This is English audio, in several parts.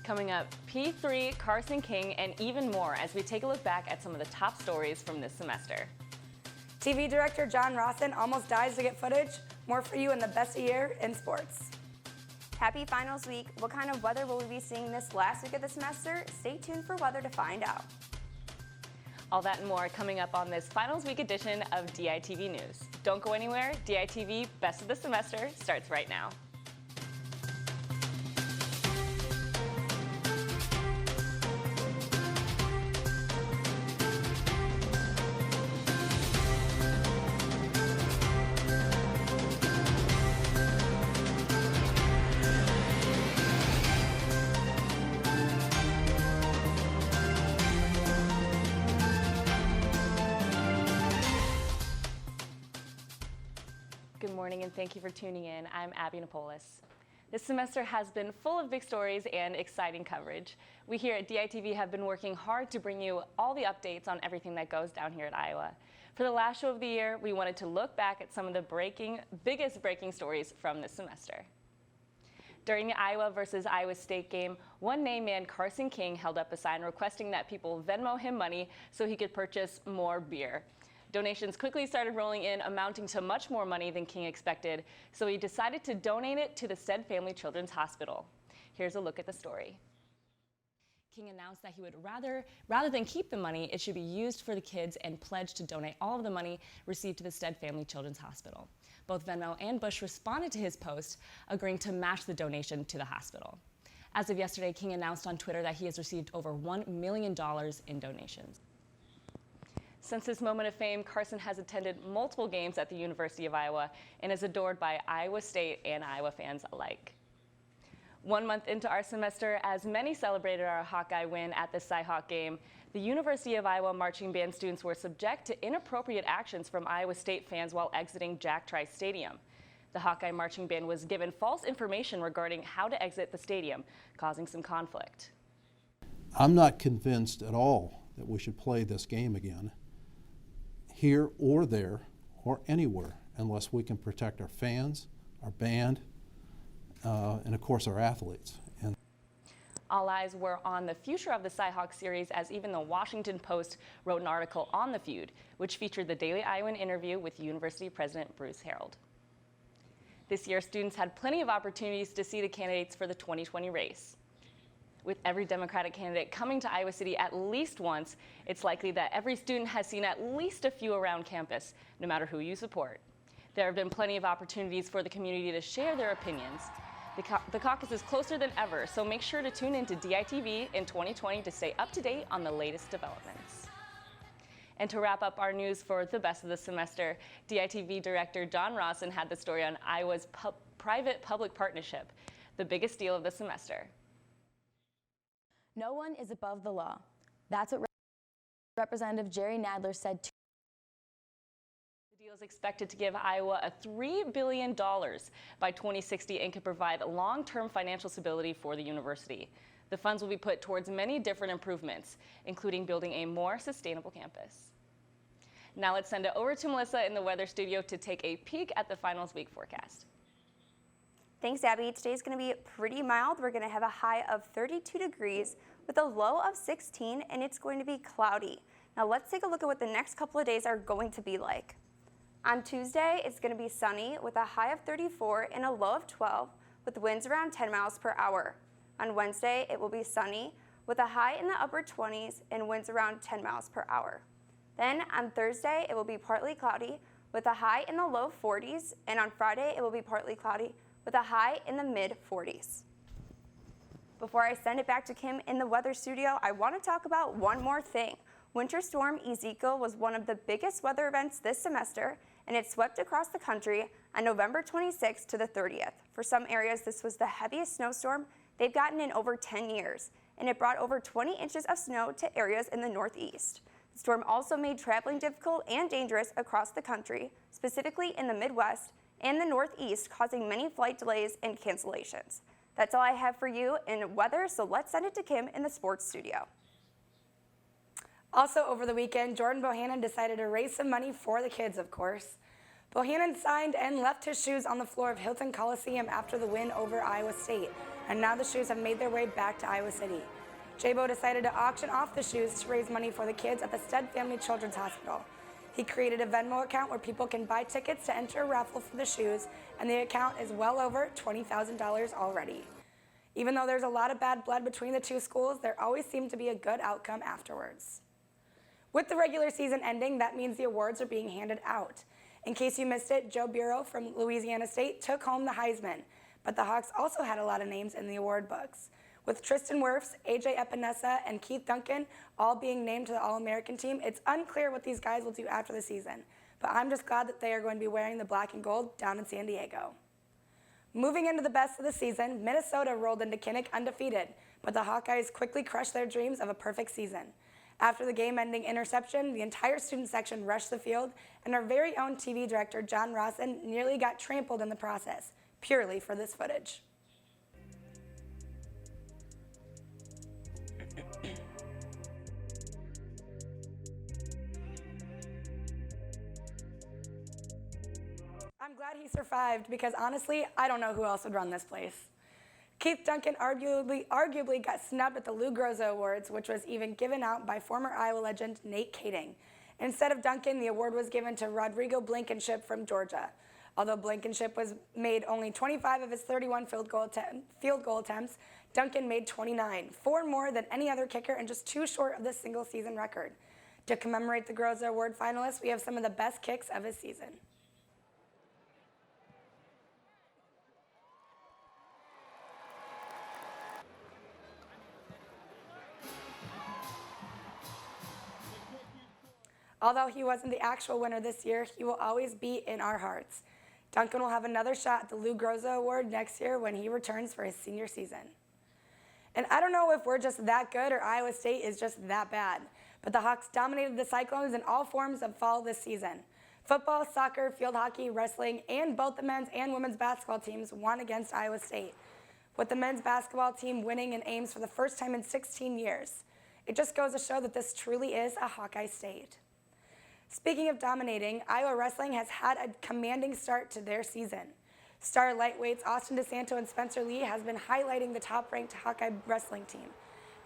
Coming up, P3, Carson King, and even more as we take a look back at some of the top stories from this semester. TV director John Rawson almost dies to get footage. More for you in the best of year in sports. Happy finals week. What kind of weather will we be seeing this last week of the semester? Stay tuned for weather to find out. All that and more coming up on this finals week edition of DITV News. Don't go anywhere. DITV Best of the Semester starts right now. Good morning and thank you for tuning in. I'm Abby Napolis. This semester has been full of big stories and exciting coverage. We here at DITV have been working hard to bring you all the updates on everything that goes down here at Iowa. For the last show of the year, we wanted to look back at some of the biggest breaking stories from this semester. During the Iowa versus Iowa State game, one named man, Carson King, held up a sign requesting that people Venmo him money so he could purchase more beer. Donations quickly started rolling in, amounting to much more money than King expected, so he decided to donate it to the Stead Family Children's Hospital. Here's a look at the story. King announced that he would rather than keep the money, it should be used for the kids and pledged to donate all of the money received to the Stead Family Children's Hospital. Both Venmo and Bush responded to his post, agreeing to match the donation to the hospital. As of yesterday, King announced on Twitter that he has received over $1 million in donations. Since this moment of fame, Carson has attended multiple games at the University of Iowa and is adored by Iowa State and Iowa fans alike. 1 month into our semester, as many celebrated our Hawkeye win at the Cyhawk game, the University of Iowa marching band students were subject to inappropriate actions from Iowa State fans while exiting Jack Trice Stadium. The Hawkeye marching band was given false information regarding how to exit the stadium, causing some conflict. I'm not convinced at all that we should play this game again, here or there or anywhere, unless we can protect our fans, our band, and of course our athletes. And all eyes were on the future of the Cyhawk series, as even the Washington Post wrote an article on the feud, which featured the Daily Iowan interview with University President Bruce Harreld. This year, students had plenty of opportunities to see the candidates for the 2020 race. With every Democratic candidate coming to Iowa City at least once, it's likely that every student has seen at least a few around campus, no matter who you support. There have been plenty of opportunities for the community to share their opinions. The caucus is closer than ever, so make sure to tune in to DITV in 2020 to stay up to date on the latest developments. And to wrap up our news for the best of the semester, DITV director John Rawson had the story on Iowa's private-public partnership, the biggest deal of the semester. No one is above the law. That's what Representative Jerry Nadler said. The deal is expected to give Iowa $3 billion by 2060 and could provide long-term financial stability for the university. The funds will be put towards many different improvements, including building a more sustainable campus. Now let's send it over to Melissa in the weather studio to take a peek at the finals week forecast. Thanks, Abby. Today's going to be pretty mild. We're going to have a high of 32 degrees with a low of 16, and it's going to be cloudy. Now let's take a look at what the next couple of days are going to be like. On Tuesday, it's going to be sunny with a high of 34 and a low of 12 with winds around 10 miles per hour. On Wednesday, it will be sunny with a high in the upper 20s and winds around 10 miles per hour. Then on Thursday, it will be partly cloudy with a high in the low 40s, and on Friday, it will be partly cloudy with a high in the mid-40s. Before I send it back to Kim in the weather studio, I want to talk about one more thing. Winter Storm Ezekiel was one of the biggest weather events this semester, and it swept across the country on November 26th to the 30th. For some areas, this was the heaviest snowstorm they've gotten in over 10 years, and it brought over 20 inches of snow to areas in the Northeast. The storm also made traveling difficult and dangerous across the country, specifically in the Midwest and the Northeast, causing many flight delays and cancellations. That's all I have for you in weather, so let's send it to Kim in the sports studio. Also over the weekend, Jordan Bohannon decided to raise some money for the kids, of course. Bohannon signed and left his shoes on the floor of Hilton Coliseum after the win over Iowa State. and now the shoes have made their way back to Iowa City. Jabo decided to auction off the shoes to raise money for the kids at the Stead Family Children's Hospital. He created a Venmo account where people can buy tickets to enter a raffle for the shoes, and the account is well over $20,000 already. Even though there's a lot of bad blood between the two schools, there always seemed to be a good outcome afterwards. With the regular season ending, that means the awards are being handed out. In case you missed it, Joe Bureau from Louisiana State took home the Heisman, but the Hawks also had a lot of names in the award books. With Tristan Wirfs, AJ Epinesa, and Keith Duncan all being named to the All-American team, it's unclear what these guys will do after the season, but I'm just glad that they are going to be wearing the black and gold down in San Diego. Moving into the best of the season, Minnesota rolled into Kinnick undefeated, but the Hawkeyes quickly crushed their dreams of a perfect season. After the game-ending interception, the entire student section rushed the field, and our very own TV director, John Rawson, nearly got trampled in the process, purely for this footage. I'm glad he survived because honestly, I don't know who else would run this place. Keith Duncan arguably got snubbed at the Lou Groza Awards, which was even given out by former Iowa legend Nate Kading. Instead of Duncan, the award was given to Rodrigo Blankenship from Georgia. Although Blankenship made only 25 of his 31 field goal attempts, Duncan made 29, 4 more than any other kicker and just 2 short of the single season record. To commemorate the Groza Award finalists, we have some of the best kicks of his season. Although he wasn't the actual winner this year, he will always be in our hearts. Duncan will have another shot at the Lou Groza Award next year when he returns for his senior season. And I don't know if we're just that good or Iowa State is just that bad, but the Hawks dominated the Cyclones in all forms of fall this season. Football, soccer, field hockey, wrestling, and both the men's and women's basketball teams won against Iowa State, with the men's basketball team winning in Ames for the first time in 16 years. It just goes to show that this truly is a Hawkeye state. Speaking of dominating, Iowa wrestling has had a commanding start to their season. Star lightweights Austin DeSanto and Spencer Lee has been highlighting the top-ranked Hawkeye wrestling team.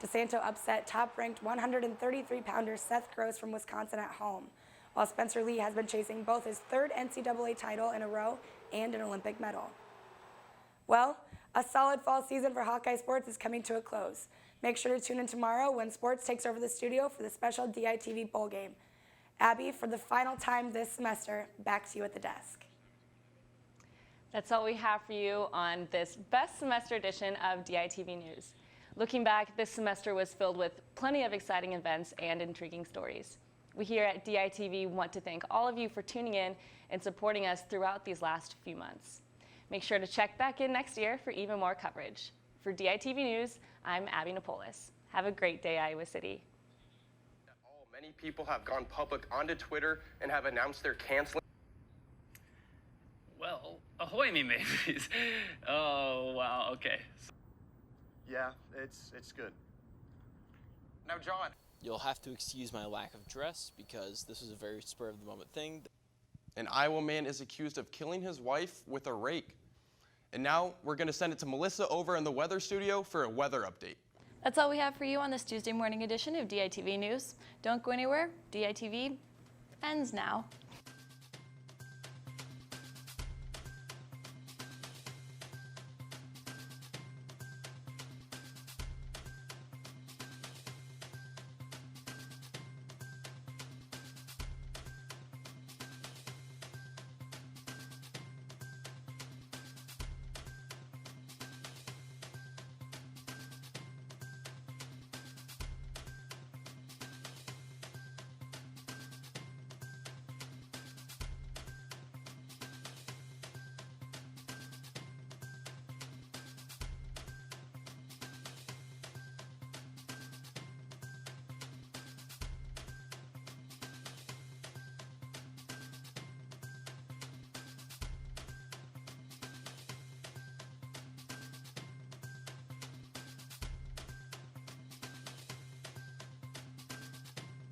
DeSanto upset top-ranked 133-pounder Seth Gross from Wisconsin at home, while Spencer Lee has been chasing both his 3rd NCAA title in a row and an Olympic medal. Well, a solid fall season for Hawkeye sports is coming to a close. Make sure to tune in tomorrow when sports takes over the studio for the special DITV bowl game. Abby, for the final time this semester, back to you at the desk. That's all we have for you on this best semester edition of DITV News. Looking back, this semester was filled with plenty of exciting events and intriguing stories. We here at DITV want to thank all of you for tuning in and supporting us throughout these last few months. Make sure to check back in next year for even more coverage. For DITV News, I'm Abby Napolis. Have a great day, Iowa City. Many people have gone public onto Twitter and have announced they're canceling. Well, ahoy me mateys. Oh, wow, okay. Yeah, it's good. Now, John. You'll have to excuse my lack of dress because this was a very spur-of-the-moment thing. An Iowa man is accused of killing his wife with a rake. And now we're going to send it to Melissa over in the weather studio for a weather update. That's all we have for you on this Tuesday morning edition of DITV News. Don't go anywhere. DITV ends now.